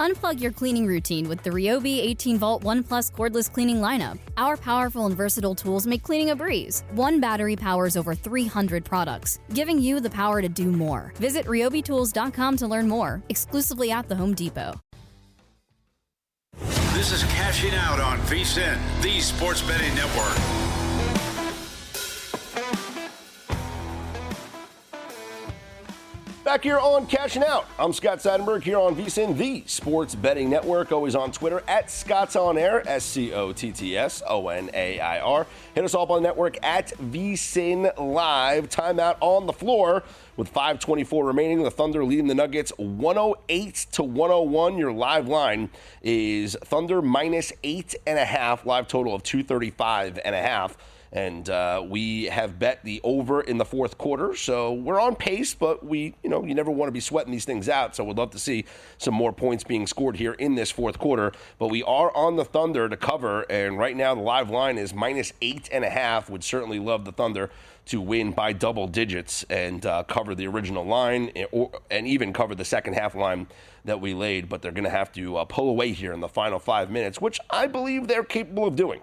Unplug your cleaning routine with the Ryobi 18-volt 1 Plus cordless cleaning lineup. Our powerful and versatile tools make cleaning a breeze. One battery powers over 300 products, giving you the power to do more. Visit ryobitools.com to learn more, exclusively at the Home Depot. This is Cashing Out on VSiN, the Sports Betting Network. Back here on Cashing Out, I'm Scott Seidenberg here on VSiN, the Sports Betting Network. Always on Twitter at Scott's On Air, SCOTTSONAIR. Hit us up on the network at VSiN Live. Timeout on the floor with 5:24 remaining. The Thunder leading the Nuggets 108-101. Your live line is Thunder minus 8.5. Live total of 235.5. And we have bet the over in the fourth quarter, so we're on pace, but you never want to be sweating these things out, so we'd love to see some more points being scored here in this fourth quarter. But we are on the Thunder to cover, and right now the live line is minus 8.5. Would certainly love the Thunder to win by double digits and cover the original line and even cover the second half line that we laid, but they're going to have to pull away here in the final 5 minutes, which I believe they're capable of doing.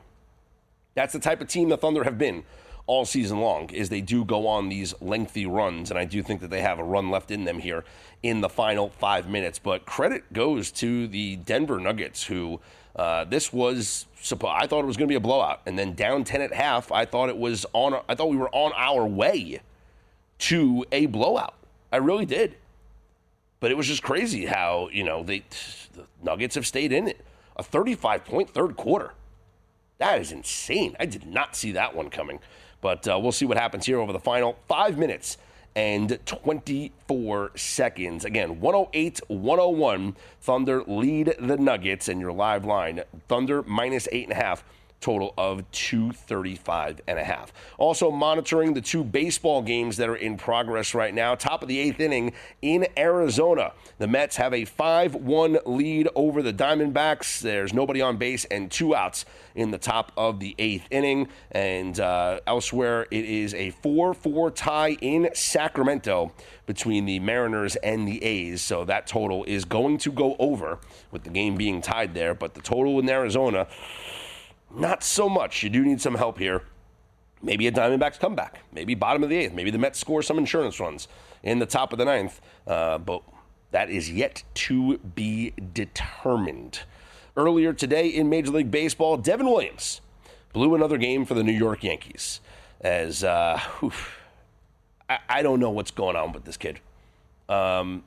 That's the type of team the Thunder have been all season long, is they do go on these lengthy runs, and I do think that they have a run left in them here in the final 5 minutes. But credit goes to the Denver Nuggets, who I thought it was going to be a blowout, and then down 10 at half, I thought we were on our way to a blowout. I really did. But it was just crazy how the Nuggets have stayed in it. A 35-point third quarter. That is insane. I did not see that one coming. But we'll see what happens here over the final 5 minutes and 24 seconds. Again, 108-101. Thunder lead the Nuggets, and your live line, Thunder minus 8.5. Total of 235.5. Also monitoring the two baseball games that are in progress right now. Top of the eighth inning in Arizona. The Mets have a 5-1 lead over the Diamondbacks. There's nobody on base and 2 outs in the top of the eighth inning. And elsewhere, it is a 4-4 tie in Sacramento between the Mariners and the A's. So that total is going to go over with the game being tied there. But the total in Arizona, not so much. You do need some help here. Maybe a Diamondbacks comeback. Maybe bottom of the eighth. Maybe the Mets score some insurance runs in the top of the ninth. But that is yet to be determined. Earlier today in Major League Baseball, Devin Williams blew another game for the New York Yankees. As, I don't know what's going on with this kid. I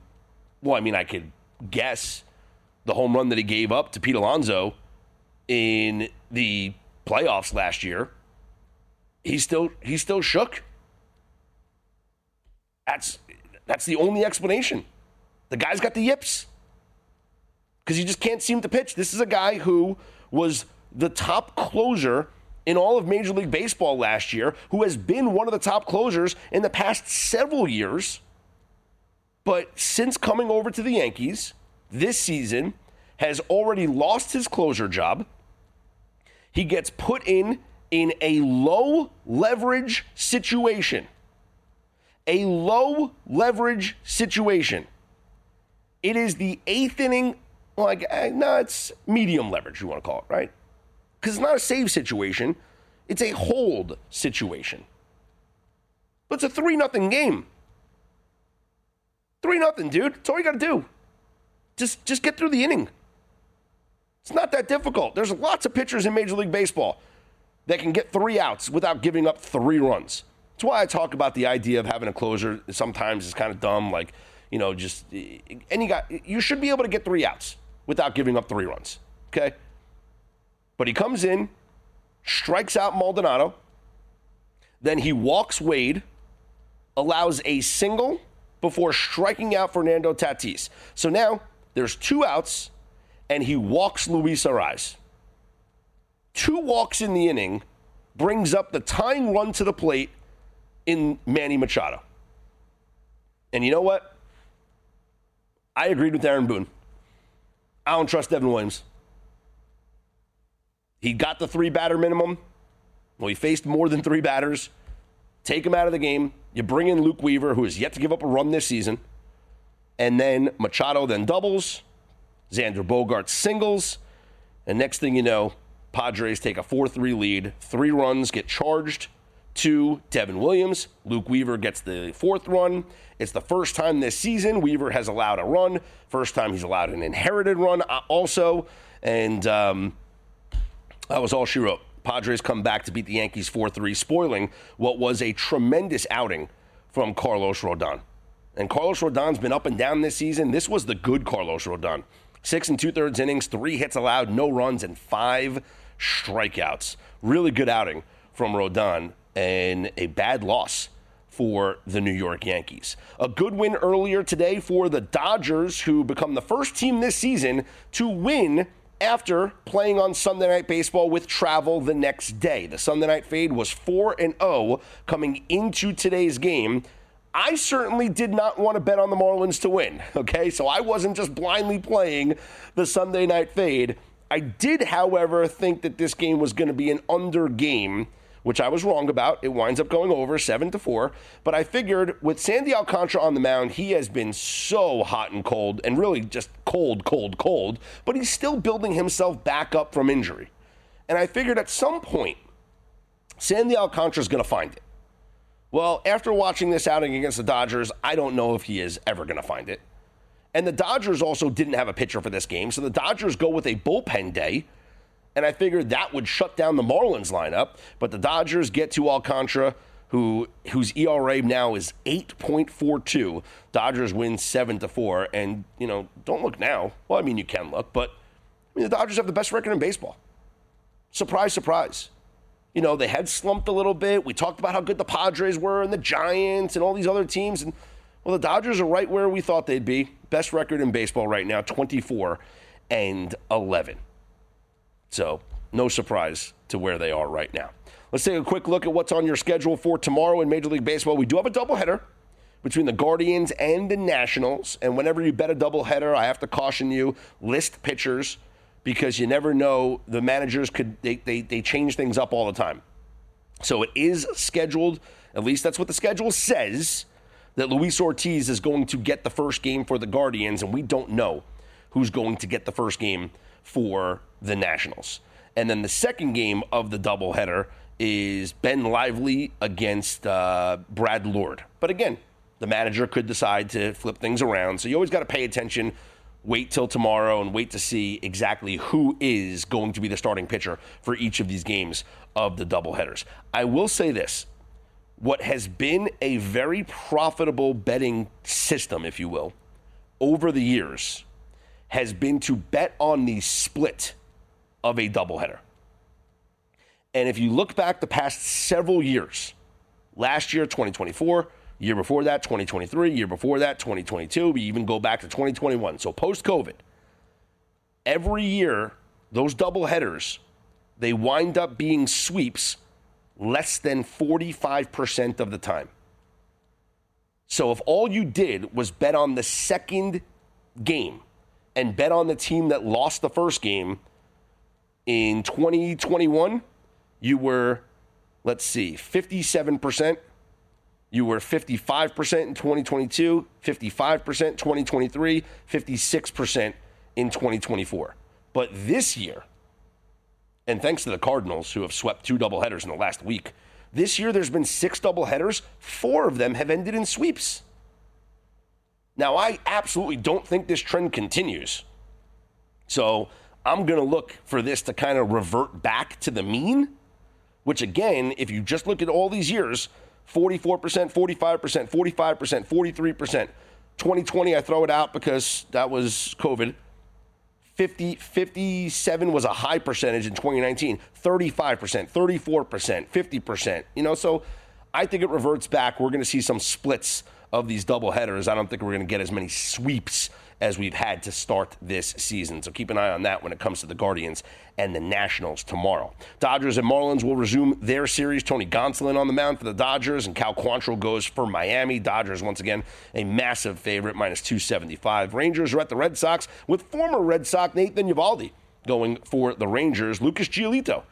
could guess the home run that he gave up to Pete Alonso in the playoffs last year. He's still shook. That's the only explanation. The guy's got the yips because he just can't seem to pitch. This is a guy who was the top closer in all of Major League Baseball last year, who has been one of the top closers in the past several years. But since coming over to the Yankees this season, has already lost his closer job. He gets put in a low leverage situation. A low leverage situation. It is the eighth inning. It's medium leverage, you want to call it, right? Because it's not a save situation. It's a hold situation. But it's a 3-0 game. 3-0, dude. That's all you got to do. Just get through the inning. It's not that difficult. There's lots of pitchers in Major League Baseball that can get 3 outs without giving up 3 runs. That's why I talk about the idea of having a closer. Sometimes it's kind of dumb, you should be able to get 3 outs without giving up 3 runs, okay? But he comes in, strikes out Maldonado, then he walks Wade, allows a single before striking out Fernando Tatis. So now there's 2 outs, and he walks Luis Arraez. 2 walks in the inning brings up the tying run to the plate in Manny Machado. And you know what? I agreed with Aaron Boone. I don't trust Devin Williams. He got the 3-batter minimum. Well, he faced more than 3 batters. Take him out of the game. You bring in Luke Weaver, who has yet to give up a run this season. And then Machado then doubles. Xander Bogaerts singles. And next thing you know, Padres take a 4-3 lead. 3 runs get charged to Devin Williams. Luke Weaver gets the 4th run. It's the first time this season Weaver has allowed a run. First time he's allowed an inherited run also. And that was all she wrote. Padres come back to beat the Yankees 4-3, spoiling what was a tremendous outing from Carlos Rodon. And Carlos Rodon's been up and down this season. This was the good Carlos Rodon. 6 2/3 innings, 3 hits allowed, no runs, and 5 strikeouts. Really good outing from Rodon, and a bad loss for the New York Yankees. A good win earlier today for the Dodgers, who become the first team this season to win after playing on Sunday Night Baseball with travel the next day. The Sunday Night Fade was 4-0 coming into today's game. I certainly did not want to bet on the Marlins to win, okay? So I wasn't just blindly playing the Sunday Night Fade. I did, however, think that this game was going to be an under game, which I was wrong about. It winds up going over 7-4. But I figured with Sandy Alcantara on the mound, he has been so hot and cold, and really just cold, but he's still building himself back up from injury. And I figured at some point, Sandy Alcantara is going to find it. Well, after watching this outing against the Dodgers, I don't know if he is ever going to find it. And the Dodgers also didn't have a pitcher for this game, so the Dodgers go with a bullpen day, and I figured that would shut down the Marlins lineup. But the Dodgers get to Alcantara, whose ERA now is 8.42. Dodgers win 7-4, and, don't look now. Well, I mean, you can look, but the Dodgers have the best record in baseball. Surprise, surprise. They had slumped a little bit. We talked about how good the Padres were and the Giants and all these other teams. And, well, the Dodgers are right where we thought they'd be. Best record in baseball right now, 24-11. So, no surprise to where they are right now. Let's take a quick look at what's on your schedule for tomorrow in Major League Baseball. We do have a doubleheader between the Guardians and the Nationals. And whenever you bet a doubleheader, I have to caution you, list pitchers, because you never know. The managers they change things up all the time. So it is scheduled, at least that's what the schedule says, that Luis Ortiz is going to get the first game for the Guardians, and we don't know who's going to get the first game for the Nationals. And then the second game of the doubleheader is Ben Lively against Brad Lord. But again, the manager could decide to flip things around, so you always got to pay attention. Wait till tomorrow and wait to see exactly who is going to be the starting pitcher for each of these games of the doubleheaders. I will say this. What has been a very profitable betting system, if you will, over the years has been to bet on the split of a doubleheader. And if you look back the past several years, last year, 2024, year before that, 2023, year before that, 2022, we even go back to 2021. So post-COVID, every year, those doubleheaders, they wind up being sweeps less than 45% of the time. So if all you did was bet on the second game and bet on the team that lost the first game in 2021, you were, 57%. You were 55% in 2022, 55% 2023, 56% in 2024. But this year, and thanks to the Cardinals, who have swept 2 doubleheaders in the last week, this year there's been 6 doubleheaders. 4 of them have ended in sweeps. Now, I absolutely don't think this trend continues. So I'm going to look for this to kind of revert back to the mean, which again, if you just look at all these years, 44%, 45%, 45%, 43%. 2020, I throw it out because that was COVID. 57 was a high percentage in 2019. 35%, 34%, 50%. So I think it reverts back. We're going to see some splits of these doubleheaders. I don't think we're going to get as many sweeps as we've had to start this season. So keep an eye on that when it comes to the Guardians and the Nationals tomorrow. Dodgers and Marlins will resume their series. Tony Gonsolin on the mound for the Dodgers, and Cal Quantrill goes for Miami. Dodgers, once again, a massive favorite, minus 275. Rangers are at the Red Sox with former Red Sox Nathan Eovaldi going for the Rangers. Lucas Giolito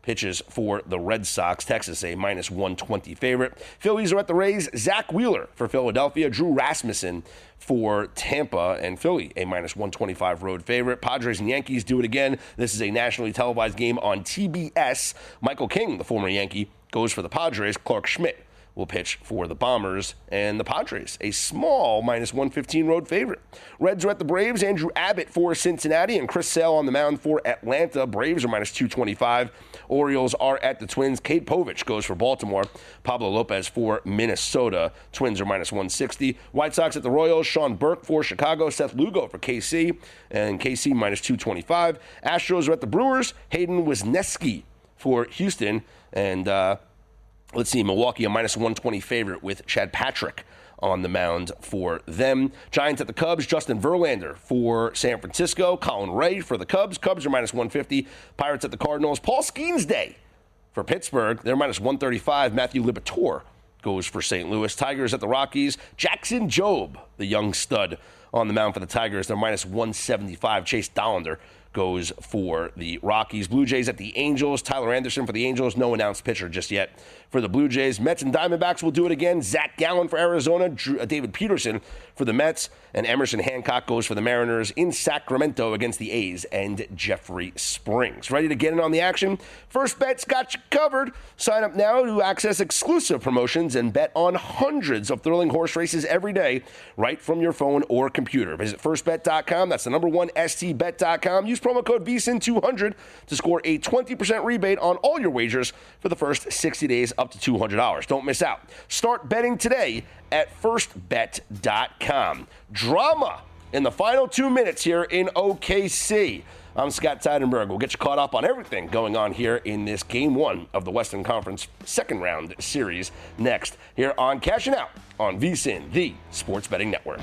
pitches for the Red Sox. Texas, a minus 120 favorite. Phillies are at the Rays. Zach Wheeler for Philadelphia. Drew Rasmussen for Tampa. And Philly, a minus 125 road favorite. Padres and Yankees do it again. This is a nationally televised game on TBS. Michael King, the former Yankee, goes for the Padres. Clark Schmidt will pitch for the Bombers, and the Padres, a small minus 115 road favorite. Reds are at the Braves. Andrew Abbott for Cincinnati, and Chris Sale on the mound for Atlanta. Braves are minus 225. Orioles are at the Twins. Cade Povich goes for Baltimore. Pablo Lopez for Minnesota. Twins are minus 160. White Sox at the Royals. Sean Burke for Chicago. Seth Lugo for KC, and KC minus 225. Astros are at the Brewers. Hayden Wesneski for Houston, and let's see, Milwaukee, a minus 120 favorite with Chad Patrick on the mound for them. Giants at the Cubs, Justin Verlander for San Francisco. Colin Ray for the Cubs. Cubs are minus 150. Pirates at the Cardinals. Paul Skeens Day for Pittsburgh. They're minus 135. Matthew Liberatore goes for St. Louis. Tigers at the Rockies. Jackson Jobe, the young stud, on the mound for the Tigers. They're minus 175. Chase Dollander goes for the Rockies. Blue Jays at the Angels. Tyler Anderson for the Angels. No announced pitcher just yet for the Blue Jays. Mets and Diamondbacks will do it again. Zach Gallen for Arizona. David Peterson for the Mets. And Emerson Hancock goes for the Mariners in Sacramento against the A's and Jeffrey Springs. Ready to get in on the action? First Bet's got you covered. Sign up now to access exclusive promotions and bet on hundreds of thrilling horse races every day right from your phone or computer. Visit firstbet.com. That's the number one, stbet.com. Use promo code VSIN200 to score a 20% rebate on all your wagers for the first 60 days up to $200. Don't miss out. Start betting today at firstbet.com. Drama in the final 2 minutes here in OKC. I'm Scott Seidenberg. We'll get you caught up on everything going on here in this Game 1 of the Western Conference second round series next here on Cashing Out on VSIN, the Sports Betting Network.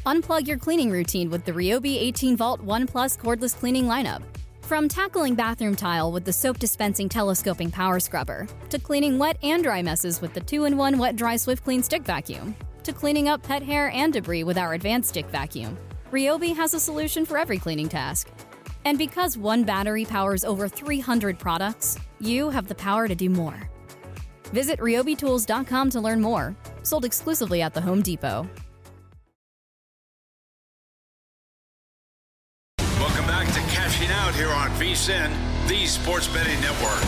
Unplug your cleaning routine with the Ryobi 18 Vault One Plus cordless cleaning lineup. From tackling bathroom tile with the soap dispensing telescoping power scrubber, to cleaning wet and dry messes with the 2-in-1 Wet Dry Swift Clean Stick Vacuum, to cleaning up pet hair and debris with our advanced stick vacuum, Ryobi has a solution for every cleaning task. And because one battery powers over 300 products, you have the power to do more. Visit ryobitools.com to learn more. Sold exclusively at the Home Depot. Welcome back to Cashing Out here on VSIN, the Sports Betting Network.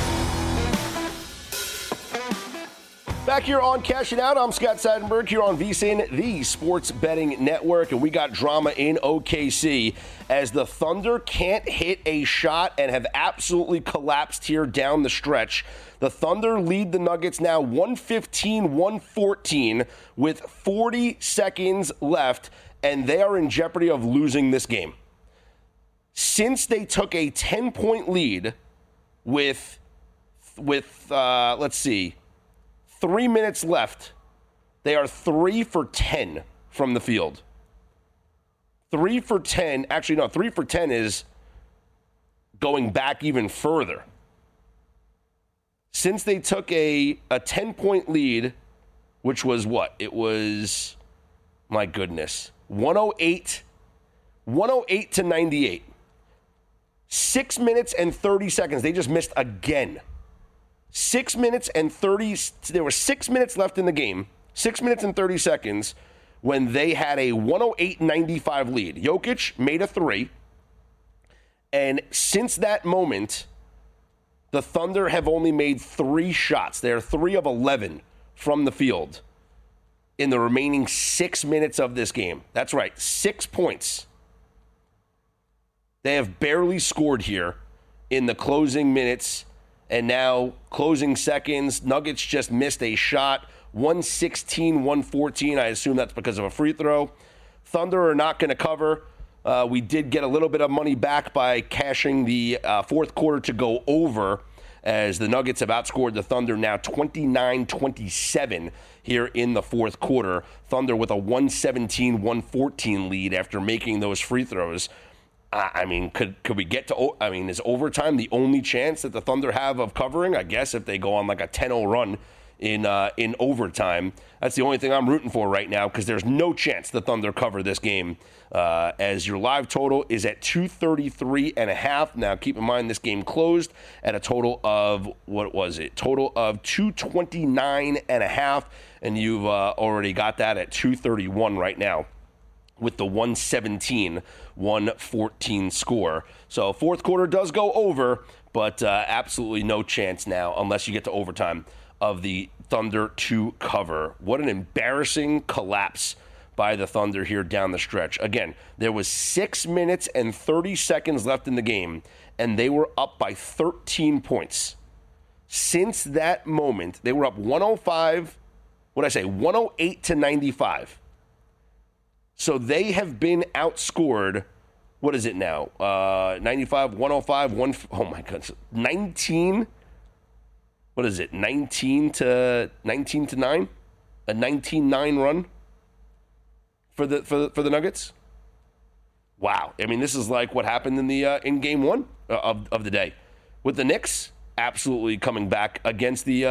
Back here on Cashing Out, I'm Scott Seidenberg here on VSIN, the Sports Betting Network, and we got drama in OKC as the Thunder can't hit a shot and have absolutely collapsed here down the stretch. The Thunder lead the Nuggets now 115-114 with 40 seconds left, and they are in jeopardy of losing this game. Since they took a 10-point lead with 3 minutes left, they are 3 for 10 from the field. 3 for 10. Actually, no, 3 for 10 is going back even further. Since they took a 10-point lead, which was what? It was, my goodness, 108 to 98. 6 minutes and 30 seconds. They just missed again. 6 minutes and 30. There were 6 minutes left in the game. 6 minutes and 30 seconds when they had a 108-95 lead. Jokic made a three. And since that moment, the Thunder have only made 3 shots. They are 3 of 11 from the field in the remaining 6 minutes of this game. That's right, 6 points. They have barely scored here in the closing minutes and now closing seconds. Nuggets just missed a shot, 116-114. I assume that's because of a free throw. Thunder are not going to cover. We did get a little bit of money back by cashing the fourth quarter to go over, as the Nuggets have outscored the Thunder now 29-27 here in the fourth quarter. Thunder with a 117-114 lead after making those free throws. I mean, could we get to? I mean, is overtime the only chance that the Thunder have of covering? I guess if they go on like a 10-0 run in overtime, that's the only thing I'm rooting for right now because there's no chance the Thunder cover this game. As your live total is at 233.5. Now, keep in mind this game closed at a total of Total of 229.5, and you've already got that at 231 right now, with the 117-114 score. So fourth quarter does go over, but absolutely no chance now, unless you get to overtime, of the Thunder to cover. What an embarrassing collapse by the Thunder here down the stretch. Again, there was 6 minutes and 30 seconds left in the game, and they were up by 13 points. Since that moment, they were up 108 to 95. So they have been outscored, what is it now? 95, 105, oh my goodness, 19. What is it? 19 to 9? A 19-9 run for the Nuggets? Wow. I mean, this is like what happened in game one of the day. With the Knicks absolutely coming back against the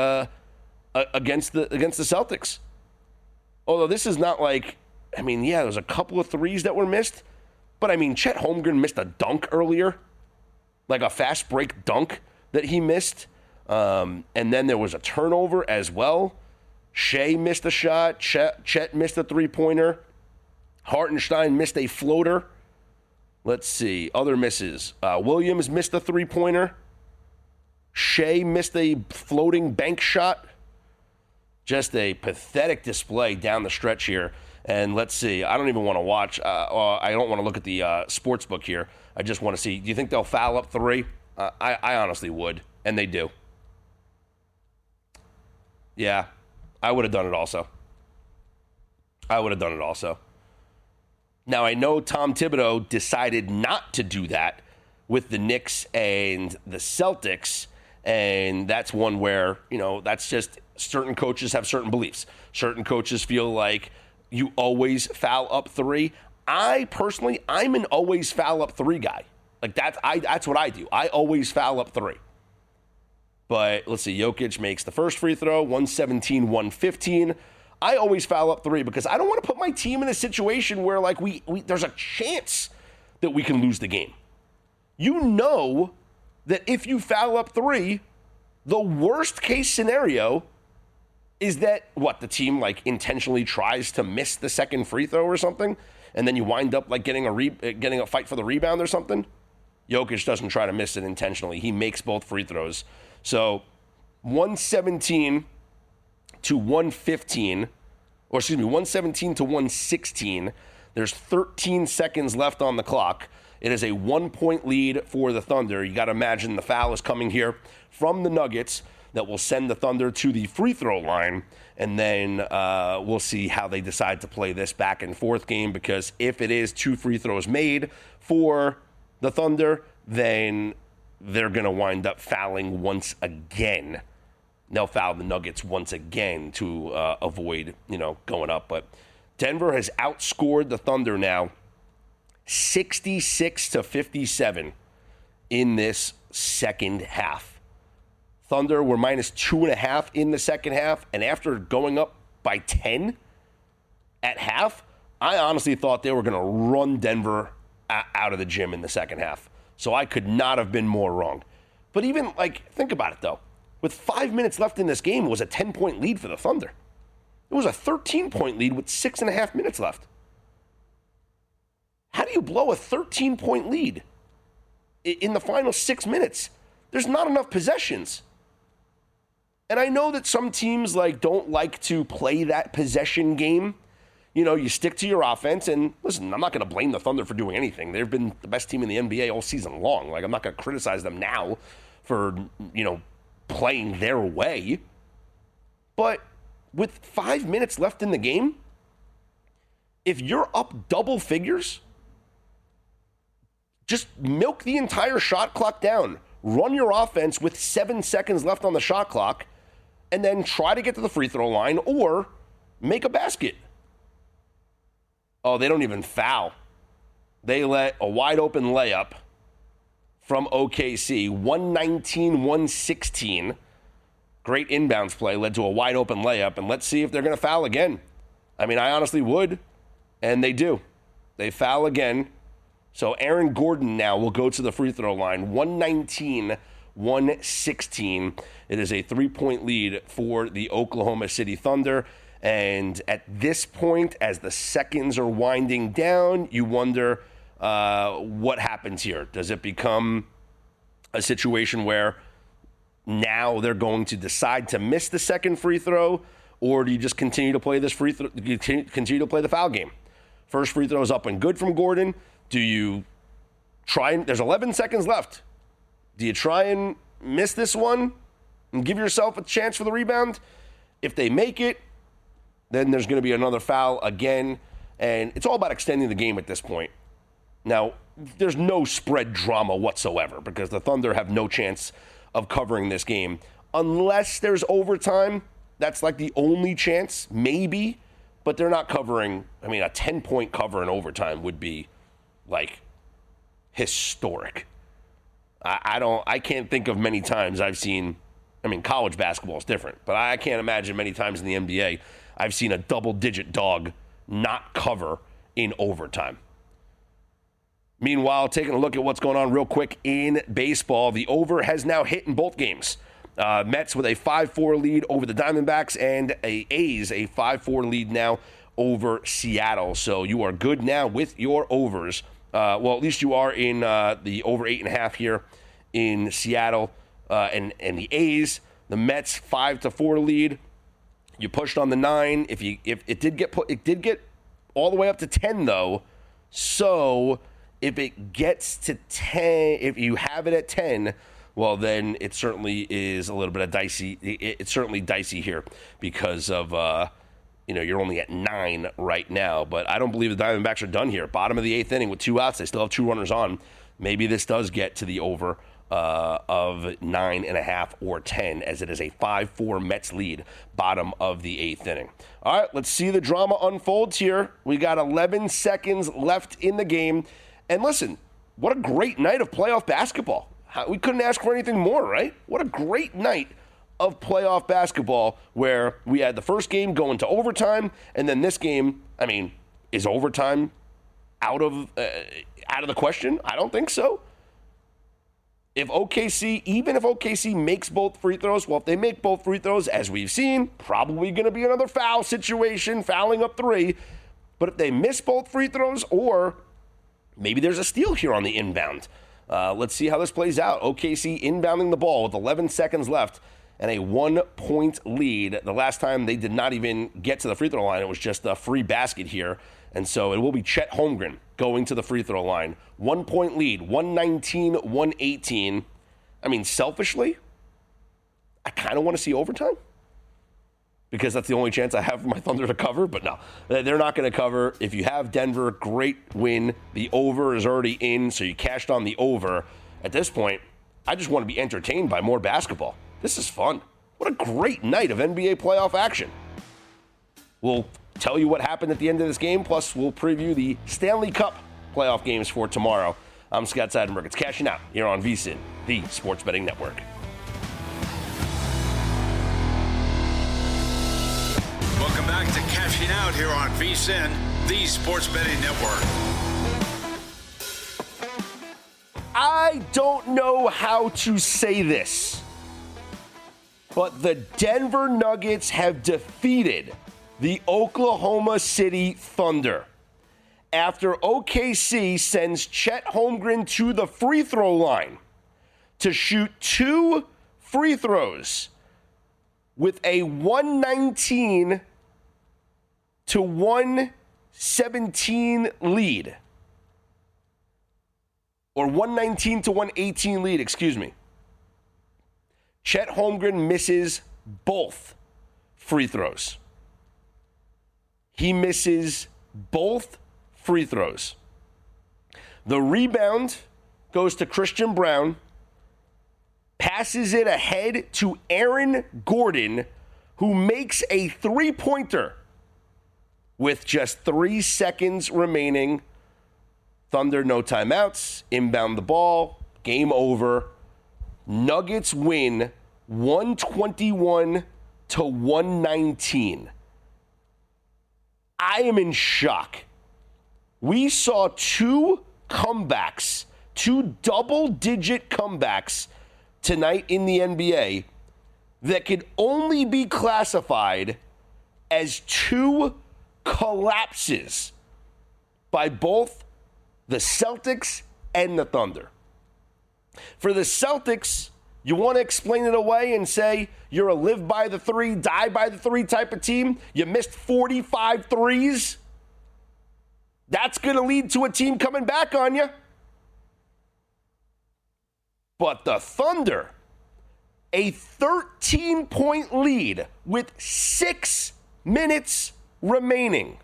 Celtics. Although this is not like, I mean, yeah, there's a couple of threes that were missed, but I mean, Chet Holmgren missed a dunk earlier, like a fast break dunk that he missed, and then there was a turnover as well. Shea missed a shot. Chet missed a three-pointer. Hartenstein missed a floater. Let's see, other misses. Williams missed a three-pointer. Shea missed a floating bank shot. Just a pathetic display down the stretch here. And let's see, I don't even want to watch. I don't want to look at the sports book here. I just want to see, do you think they'll foul up three? I honestly would, and they do. Yeah, I would have done it also. Now, I know Tom Thibodeau decided not to do that with the Knicks and the Celtics, and that's one where, that's just certain coaches have certain beliefs. Certain coaches feel like you always foul up three. I'm an always foul up three guy. Like that's what I do. I always foul up three. But let's see, Jokic makes the first free throw, 117-115. I always foul up three because I don't want to put my team in a situation where like we there's a chance that we can lose the game. You know that if you foul up three, the worst case scenario is that, the team like intentionally tries to miss the second free throw or something, and then you wind up like getting a fight for the rebound or something? Jokic doesn't try to miss it intentionally. He makes both free throws. So 117 to 115, or excuse me, 117 to 116. There's 13 seconds left on the clock. It is a 1-point lead for the Thunder. You got to imagine the foul is coming here from the Nuggets that will send the Thunder to the free throw line, and then we'll see how they decide to play this back and forth game, because if it is 2 free throws made for the Thunder, then they're going to wind up fouling once again. They'll foul the Nuggets once again to avoid, going up. But Denver has outscored the Thunder now 66-57 in this second half. Thunder were minus 2.5 in the second half, and after going up by 10 at half, I honestly thought they were going to run Denver out of the gym in the second half. So I could not have been more wrong. But even, think about it, though. With 5 minutes left in this game, it was a 10-point lead for the Thunder. It was a 13-point lead with 6.5 minutes left. How do you blow a 13-point lead in the final 6 minutes? There's not enough possessions. And I know that some teams don't like to play that possession game. You stick to your offense, and listen, I'm not going to blame the Thunder for doing anything. They've been the best team in the NBA all season long. I'm not going to criticize them now for, playing their way. But with 5 minutes left in the game, if you're up double figures, just milk the entire shot clock down. Run your offense with 7 seconds left on the shot clock, and then try to get to the free throw line or make a basket. Oh, they don't even foul. they let a wide-open layup from OKC, 119-116. Great inbounds play led to a wide-open layup, and let's see if they're going to foul again. I mean, I honestly would, and they do. They foul again. So Aaron Gordon now will go to the free throw line, 119-116. It is a 3-point lead for the Oklahoma City Thunder. And at this point, as the seconds are winding down, you wonder what happens here. Does it become a situation where now they're going to decide to miss the second free throw, or do you just continue to play this continue to play the foul game? First free throw is up and good from Gordon. Do you try and there's 11 seconds left. Do you try and miss this one and give yourself a chance for the rebound? If they make it, then there's going to be another foul again, and it's all about extending the game at this point. Now, there's no spread drama whatsoever because the Thunder have no chance of covering this game unless there's overtime. That's like the only chance, maybe, but they're not covering. I mean, a 10-point cover in overtime would be like historic. I can't think of many times I've seen. I mean, college basketball is different, but I can't imagine many times in the NBA I've seen a double-digit dog not cover in overtime. Meanwhile, taking a look at what's going on real quick in baseball, the over has now hit in both games. Mets with a 5-4 lead over the Diamondbacks, and A's a 5-4 lead now over Seattle. So you are good now with your overs. Well, at least you are in the over 8.5 here in Seattle and the A's. The Mets 5-4 lead. You pushed on the 9. If it did get all the way up to 10 though. So if it gets to 10, if you have it at 10, well, then it certainly is a little bit of dicey. It's certainly dicey here because of, you're only at 9 right now. But I don't believe the Diamondbacks are done here. Bottom of the 8th inning with 2 outs. They still have 2 runners on. Maybe this does get to the over of 9.5 or 10, as it is a 5-4 Mets lead, bottom of the 8th inning. All right, let's see the drama unfolds here. We got 11 seconds left in the game. And listen, what a great night of playoff basketball. We couldn't ask for anything more, right? What a great night of playoff basketball where we had the first game going to overtime, and then this game, I mean, is overtime out of the question? I don't think so. Even if OKC makes both free throws, well, if they make both free throws, as we've seen, probably going to be another foul situation, fouling up 3. But if they miss both free throws, or maybe there's a steal here on the inbound. Let's see how this plays out. OKC inbounding the ball with 11 seconds left and a 1-point lead. The last time they did not even get to the free throw line, it was just a free basket here. And so it will be Chet Holmgren going to the free throw line. 1-point lead, 119-118. I mean, selfishly, I kind of want to see overtime because that's the only chance I have for my Thunder to cover. But no, they're not going to cover. If you have Denver, great win. The over is already in, so you cashed on the over. At this point, I just want to be entertained by more basketball. This is fun. What a great night of NBA playoff action. We'll tell you what happened at the end of this game, plus we'll preview the Stanley Cup playoff games for tomorrow. I'm Scott Seidenberg. It's Cashing Out here on VSiN, the Sports Betting Network. Welcome back to Cashing Out here on VSiN, the Sports Betting Network. I don't know how to say this, but the Denver Nuggets have defeated the Oklahoma City Thunder after OKC sends Chet Holmgren to the free throw line to shoot 2 free throws with a 119-117 lead. Or 119-118 lead, excuse me. Chet Holmgren misses both free throws. He misses both free throws. The rebound goes to Christian Brown, passes it ahead to Aaron Gordon, who makes a 3-pointer with just 3 seconds remaining. Thunder, no timeouts, inbound the ball, game over. Nuggets win 121 to 119. I am in shock. We saw two comebacks, two double-digit comebacks tonight in the NBA that could only be classified as two collapses by both the Celtics and the Thunder. For the Celtics, you want to explain it away and say you're a live by the three, die by the three type of team? You missed 45 threes? That's going to lead to a team coming back on you. But the Thunder, a 13-point lead with 6 minutes remaining.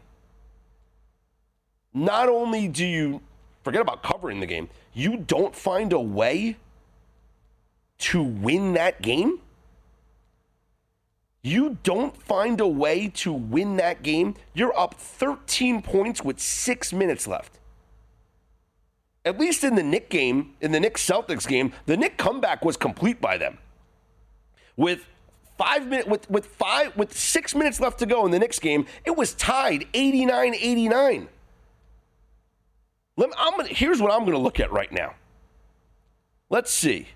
Not only do you forget about covering the game, you don't find a way to win that game? You don't find a way to win that game? You're up 13 points with 6 minutes left. At least in the Knicks game, in the Knicks Celtics game, the Knicks comeback was complete by them. With 6 minutes left to go in the Knicks game, it was tied 89-89. Here's what I'm going to look at right now. Let's see.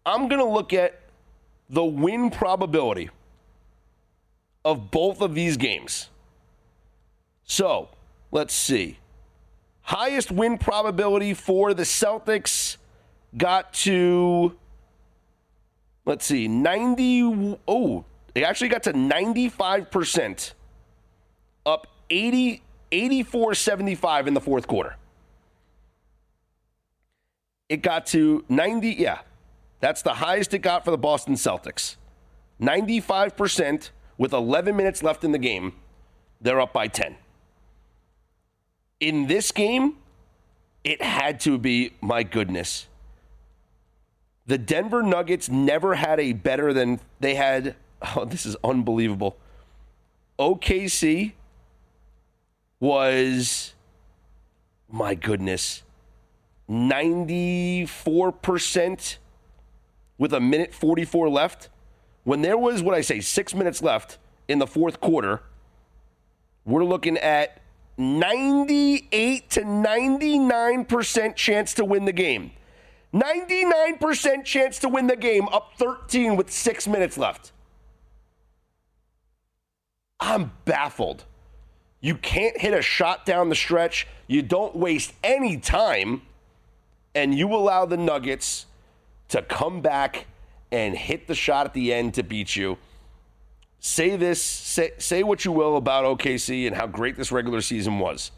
I'm going to look at the win probability of both of these games. So, let's see. Highest win probability for the Celtics got to, let's see, 90. Oh, it actually got to 95%, up 84-75 in the fourth quarter. It got to 90, yeah. That's the highest it got for the Boston Celtics. 95% with 11 minutes left in the game. They're up by 10. In this game, it had to be, my goodness. The Denver Nuggets never had a better than they had. Oh, this is unbelievable. OKC was, my goodness, 94% with a minute 44 left. When there was, 6 minutes left in the fourth quarter, we're looking at 98 to 99% chance to win the game. 99% chance to win the game, up 13 with 6 minutes left. I'm baffled. You can't hit a shot down the stretch. You don't waste any time, and you allow the Nuggets to come back and hit the shot at the end to beat you. Say what you will about OKC and how great this regular season was.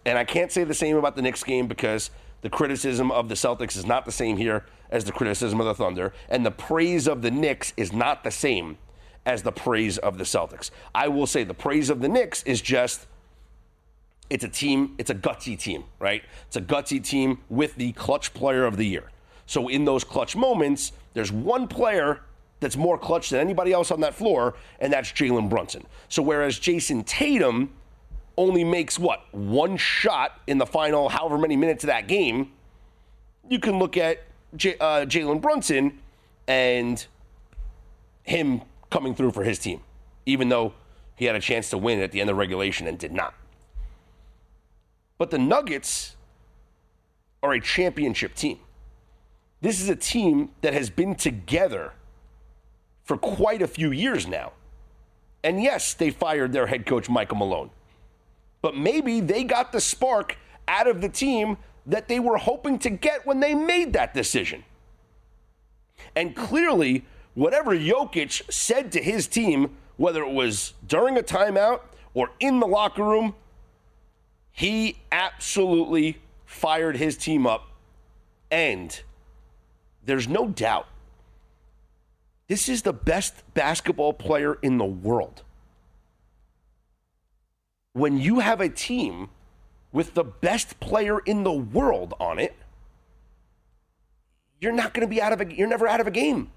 And I can't say the same about the Knicks game because the criticism of the Celtics is not the same here as the criticism of the Thunder. And the praise of the Knicks is not the same as the praise of the Celtics. I will say the praise of the Knicks is just, it's a team, it's a gutsy team, right? It's a gutsy team with the clutch player of the year. So in those clutch moments, there's one player that's more clutch than anybody else on that floor, and that's Jalen Brunson. So whereas Jason Tatum only makes, one shot in the final however many minutes of that game, you can look at Jalen Brunson and him coming through for his team, even though he had a chance to win at the end of regulation and did not. But the Nuggets are a championship team. This is a team that has been together for quite a few years now. And yes, they fired their head coach, Michael Malone. But maybe they got the spark out of the team that they were hoping to get when they made that decision. And clearly, whatever Jokic said to his team, whether it was during a timeout or in the locker room, he absolutely fired his team up. And there's no doubt, this is the best basketball player in the world. When you have a team with the best player in the world on it, you're not going to be you're never out of a game.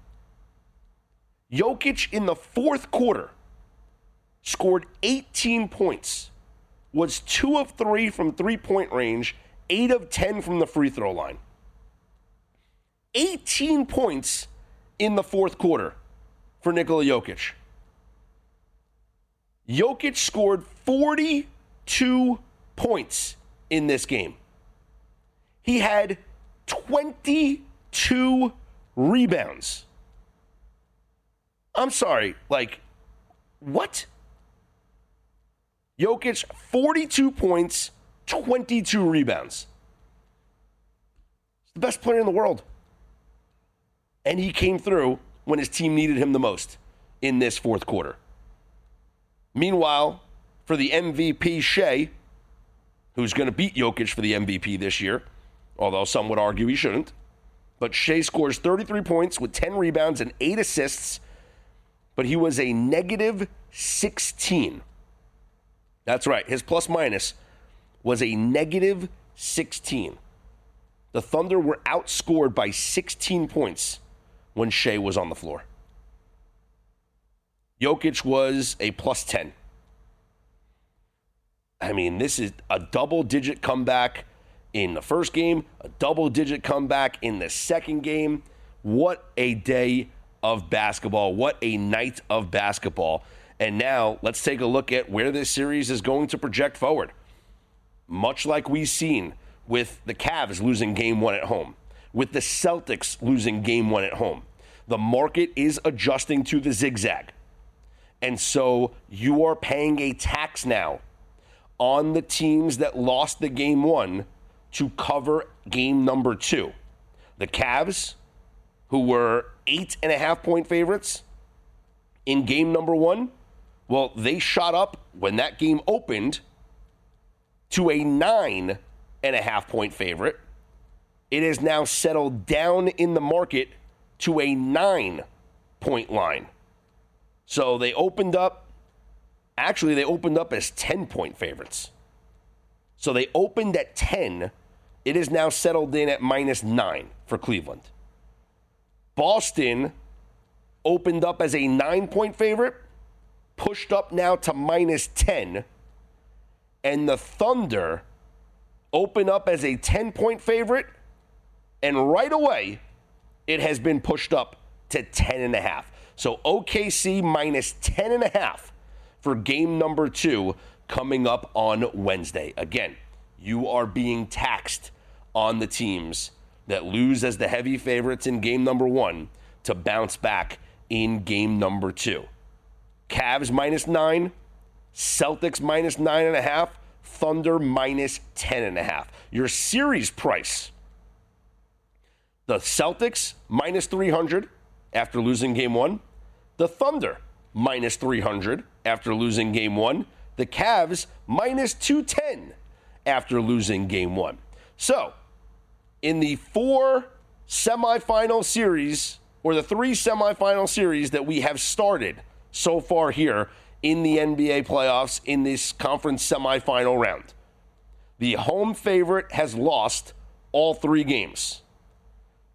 Jokic in the fourth quarter scored 18 points was 2 of 3 from three-point range, 8 of 10 from the free throw line. 18 points in the fourth quarter for Nikola Jokic. Jokic scored 42 points in this game. He had 22 rebounds. I'm sorry, what? Jokic, 42 points, 22 rebounds. He's the best player in the world. And he came through when his team needed him the most in this fourth quarter. Meanwhile, for the MVP, Shea, who's going to beat Jokic for the MVP this year, although some would argue he shouldn't, but Shea scores 33 points with 10 rebounds and 8 assists, but he was a negative 16. That's right, his plus-minus was a negative 16. The Thunder were outscored by 16 points when Shea was on the floor. Jokic was a plus 10. I mean, this is a double-digit comeback in the first game, a double-digit comeback in the second game. What a day of basketball. What a night of basketball. And now let's take a look at where this series is going to project forward. Much like we've seen with the Cavs losing game one at home, with the Celtics losing game one at home, the market is adjusting to the zigzag. And so you are paying a tax now on the teams that lost the game one to cover game number two. The Cavs, who were 8.5-point favorites in game number one, well, they shot up when that game opened to a 9.5-point favorite. It is now settled down in the market to a 9-point line. So they opened up as 10-point favorites. So they opened at 10. It is now settled in at -9 for Cleveland. Boston opened up as a 9-point favorite, pushed up now to -10. And the Thunder opened up as a 10-point favorite, and right away, it has been pushed up to 10.5. So OKC -10.5 for game number two coming up on Wednesday. Again, you are being taxed on the teams that lose as the heavy favorites in game number one to bounce back in game number two. Cavs -9, Celtics -9.5, Thunder -10.5. Your series price: the Celtics -300 after losing game one, the Thunder -300 after losing game one, the Cavs -210 after losing game one. So, in the three semifinal series that we have started so far here in the NBA playoffs in this conference semifinal round, the home favorite has lost all 3 games.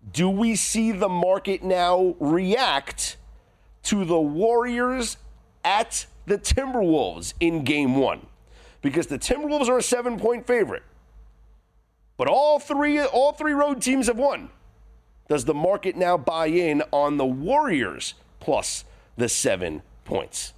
Do we see the market now react to the Warriors at the Timberwolves in game one? Because the Timberwolves are a 7-point favorite, but all three road teams have won. Does the market now buy in on the Warriors plus the 7 points?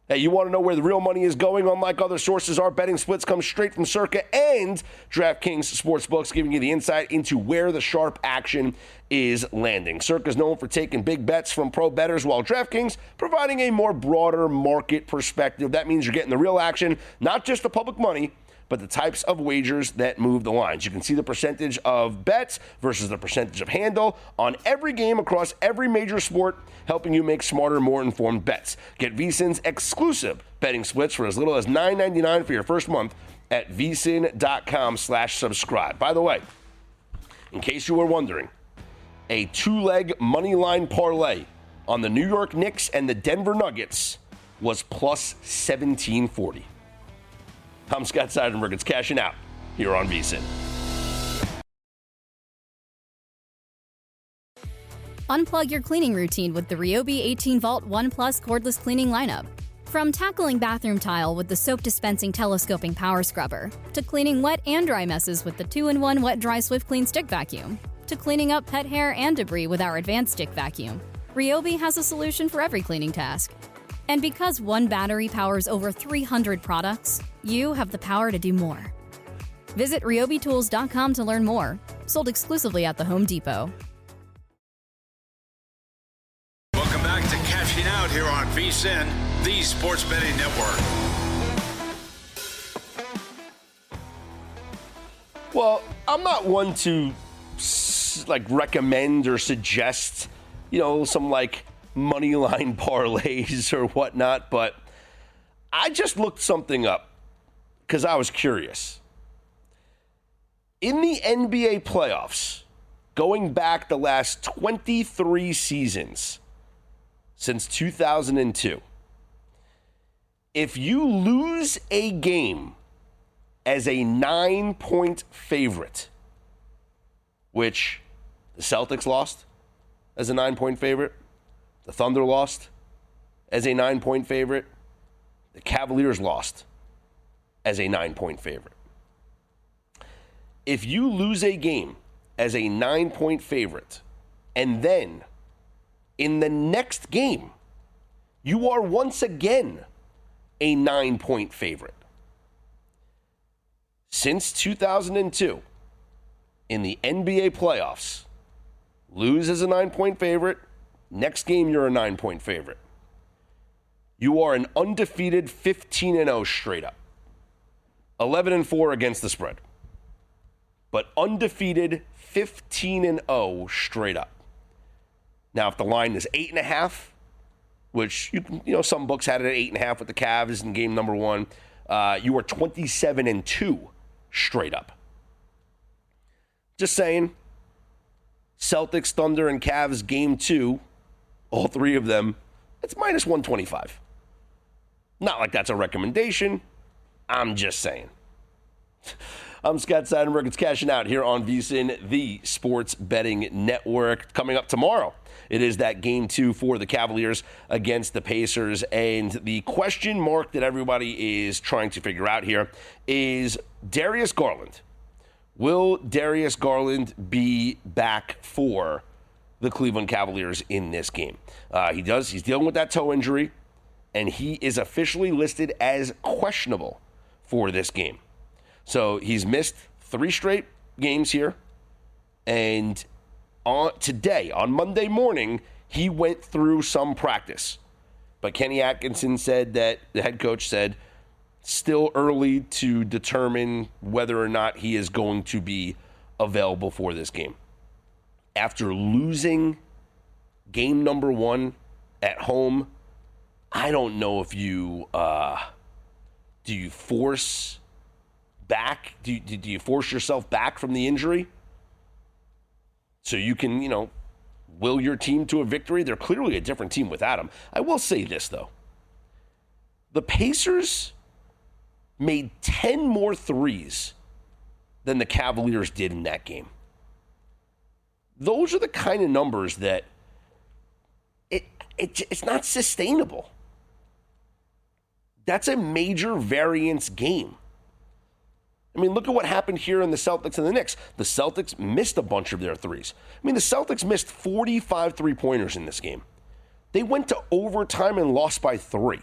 Hey, you want to know where the real money is going? Unlike other sources, our betting splits come straight from Circa and DraftKings Sportsbooks, giving you the insight into where the sharp action is landing. Circa is known for taking big bets from pro bettors, while DraftKings providing a more broader market perspective. That means you're getting the real action, not just the public money, but the types of wagers that move the lines. You can see the percentage of bets versus the percentage of handle on every game across every major sport, helping you make smarter, more informed bets. Get VSiN's exclusive betting splits for as little as $9.99 for your first month at vsin.com/subscribe. By the way, in case you were wondering, a 2-leg money line parlay on the New York Knicks and the Denver Nuggets was plus 1740. I'm Scott Seidenberg. It's Cashing Out here on VSiN. Unplug your cleaning routine with the Ryobi 18 Volt One Plus cordless cleaning lineup. From tackling bathroom tile with the soap dispensing telescoping power scrubber, to cleaning wet and dry messes with the 2-in-1 Wet Dry Swift Clean Stick Vacuum, to cleaning up pet hair and debris with our advanced stick vacuum, Ryobi has a solution for every cleaning task. And because one battery powers over 300 products, you have the power to do more. Visit ryobitools.com to learn more. Sold exclusively at the Home Depot. Welcome back to Cashing Out here on VSiN, the Sports Betting Network. Well, I'm not one to recommend or suggest, some money line parlays or whatnot, but I just looked something up because I was curious. In the NBA playoffs, going back the last 23 seasons, since 2002, if you lose a game as a 9-point favorite, which the Celtics lost as a 9-point favorite, the Thunder lost as a 9-point favorite, the Cavaliers lost as a 9-point favorite. If you lose a game as a 9-point favorite, and then in the next game, you are once again a 9-point favorite. Since 2002, in the NBA playoffs, lose as a 9-point favorite, next game you're a 9-point favorite. You are an undefeated 15-0 straight up. 11-4 against the spread. But undefeated 15-0 straight up. Now, if the line is 8.5, which some books had it at 8.5 with the Cavs in game number 1, you are 27-2 straight up. Just saying, Celtics, Thunder, and Cavs game 2, all three of them, it's minus 125. Not like that's a recommendation. I'm just saying. I'm Scott Seidenberg. It's Cashing Out here on VSiN, the Sports Betting Network. Coming up tomorrow, it is that game 2 for the Cavaliers against the Pacers. And the question mark that everybody is trying to figure out here is Darius Garland. Will Darius Garland be back for the Cleveland Cavaliers in this game? He's dealing with that toe injury, and he is officially listed as questionable for this game. So he's missed 3 straight games here. And on Monday morning, he went through some practice. But Kenny Atkinson said that, the head coach said, still early to determine whether or not he is going to be available for this game. After losing game number 1 at home, I don't know if you do you force back? Do you force yourself back from the injury so you can, will your team to a victory? They're clearly a different team without him. I will say this, though. The Pacers made 10 more threes than the Cavaliers did in that game. Those are the kind of numbers that it's not sustainable. That's a major variance game. I mean, look at what happened here in the Celtics and the Knicks. The Celtics missed a bunch of their threes. I mean, the Celtics missed 45 three-pointers in this game. They went to overtime and lost by 3.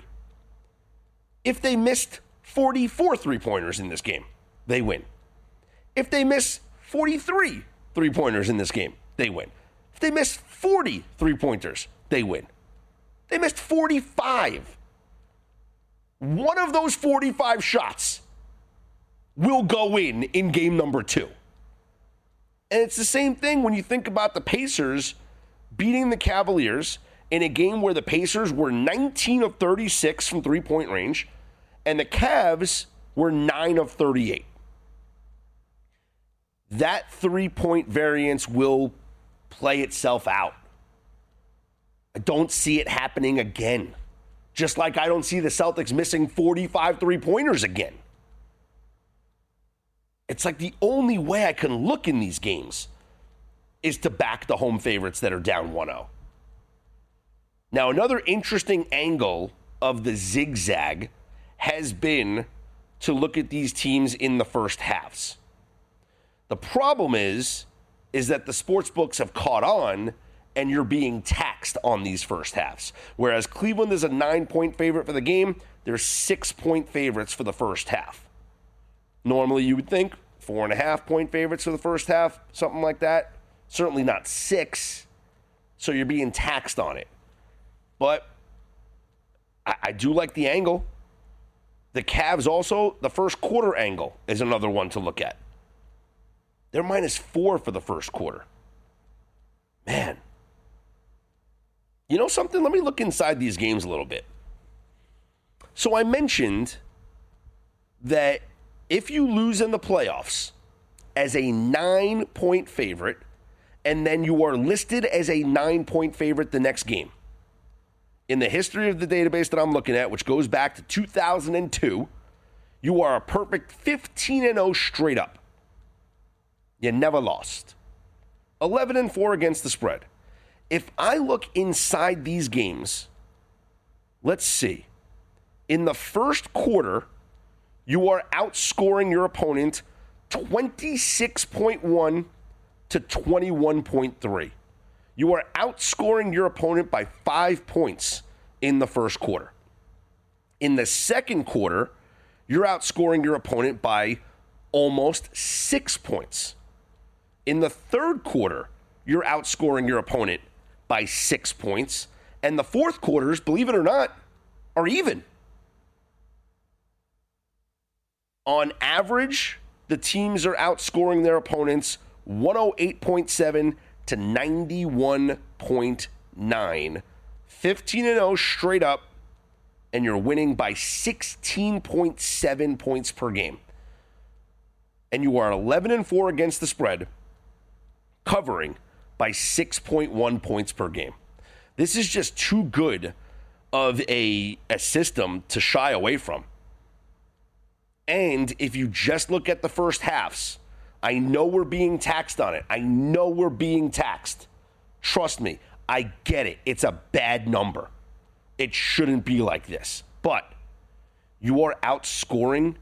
If they missed 44 three-pointers in this game, they win. If they miss 43 three-pointers in this game, they win. If they miss 40 three-pointers, they win. They missed 45. One of those 45 shots will go in game number 2. And it's the same thing when you think about the Pacers beating the Cavaliers in a game where the Pacers were 19 of 36 from three-point range, and the Cavs were 9 of 38. That three-point variance will play itself out. I don't see it happening again. Just like I don't see the Celtics missing 45 three-pointers again. It's like the only way I can look in these games is to back the home favorites that are down 1-0. Now, another interesting angle of the zigzag has been to look at these teams in the first halves. The problem is that the sports books have caught on and you're being taxed on these first halves. Whereas Cleveland is a 9-point favorite for the game, they're 6-point favorites for the first half. Normally you would think 4.5-point favorites for the first half, something like that. Certainly not 6. So you're being taxed on it. But I do like the angle. The Cavs also, the first quarter angle is another one to look at. They're -4 for the first quarter. Man. You know something? Let me look inside these games a little bit. So I mentioned that if you lose in the playoffs as a 9-point favorite, and then you are listed as a 9-point favorite the next game, in the history of the database that I'm looking at, which goes back to 2002, you are a perfect 15-0 straight up. You never lost. 11-4 against the spread. If I look inside these games, let's see. In the first quarter, you are outscoring your opponent 26.1 to 21.3. You are outscoring your opponent by 5 points in the first quarter. In the second quarter, you're outscoring your opponent by almost 6 points. In the third quarter, you're outscoring your opponent by 6 points. And the fourth quarters, believe it or not, are even. On average, the teams are outscoring their opponents 108.7 to 91.9. 15-0 straight up, and you're winning by 16.7 points per game. And you are 11-4 against the spread, covering by 6.1 points per game. This is just too good of a system to shy away from. And if you just look at the first halves, I know we're being taxed on it. I know we're being taxed. Trust me, I get it. It's a bad number. It shouldn't be like this. But you are outscoring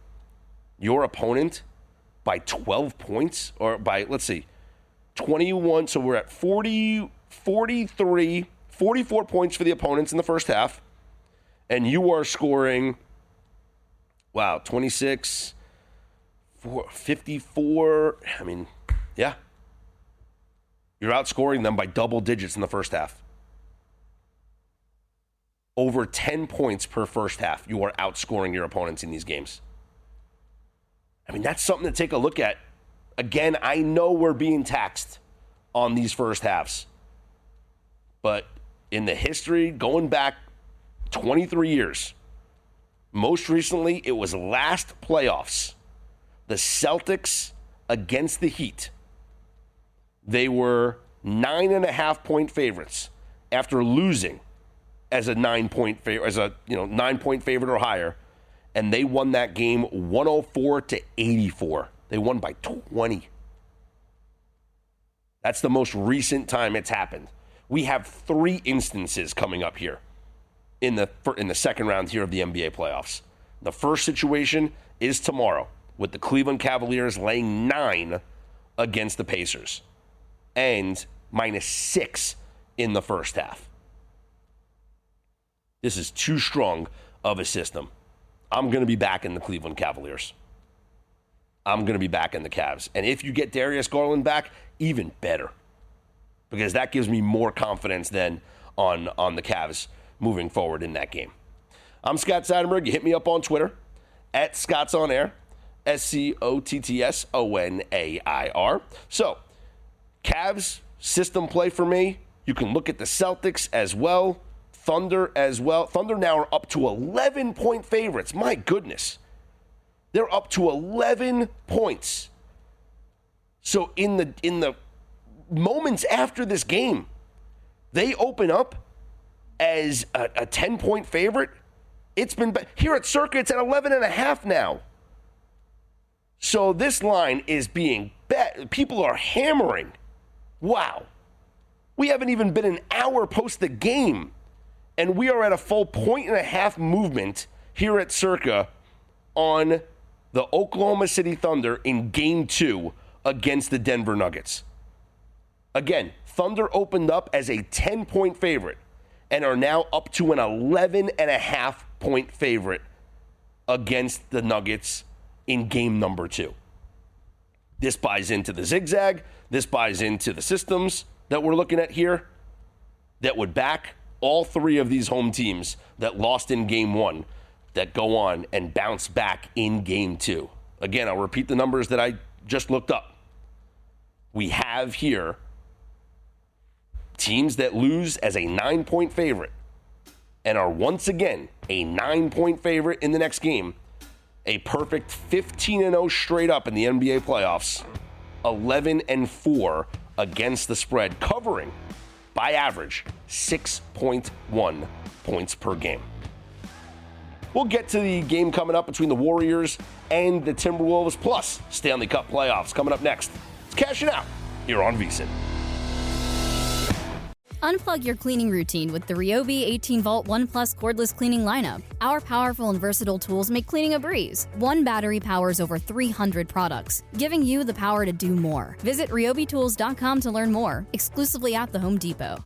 your opponent by 12 points, or by, let's see, 21. So we're at 40, 43, 44 points for the opponents in the first half. And you are scoring, 26, 54. I mean, yeah. You're outscoring them by double digits in the first half. Over 10 points per first half, you are outscoring your opponents in these games. I mean, that's something to take a look at. Again, I know we're being taxed on these first halves. But in the history, going back 23 years, most recently, it was last playoffs. The Celtics against the Heat. They were 9.5-point favorites after losing as a 9-point favorite, 9-point favorite or higher, and they won that game 104 to 84. They won by 20. That's the most recent time it's happened. We have 3 instances coming up here in the second round here of the NBA playoffs. The first situation is tomorrow with the Cleveland Cavaliers laying 9 against the Pacers and -6 in the first half. This is too strong of a system. I'm going to be back in the Cleveland Cavaliers. I'm going to be back in the Cavs. And if you get Darius Garland back, even better. Because that gives me more confidence then on the Cavs moving forward in that game. I'm Scott Seidenberg. You hit me up on Twitter at Scott's On Air, SCOTTSONAIR. So, Cavs system play for me. You can look at the Celtics as well. Thunder as well. Thunder now are up to 11-point favorites. My goodness. They're up to 11 points. So in the moments after this game, they open up as a 10-point favorite. It's been here at Circa, it's at 11.5 now. So this line is being bet. People are hammering. Wow. We haven't even been an hour post the game, And we are at a full 1.5 movement here at Circa on the Oklahoma City Thunder in Game 2 against the Denver Nuggets. Again, Thunder opened up as a 10-point favorite and are now up to an 11.5-point favorite against the Nuggets in game number 2. This buys into the zigzag. This buys into the systems that we're looking at here that would back all 3 of these home teams that lost in game 1 that go on and bounce back in game 2. Again, I'll repeat the numbers that I just looked up. We have here teams that lose as a 9-point favorite and are once again a 9-point favorite in the next game. A perfect 15-0 straight up in the NBA playoffs. 11-4 against the spread, covering by average 6.1 points per game. We'll get to the game coming up between the Warriors and the Timberwolves, plus Stanley Cup playoffs coming up next. It's Cashing Out here on VSiN. Unplug your cleaning routine with the Ryobi 18-volt 1 Plus cordless cleaning lineup. Our powerful and versatile tools make cleaning a breeze. One battery powers over 300 products, giving you the power to do more. Visit ryobitools.com to learn more, exclusively at the Home Depot.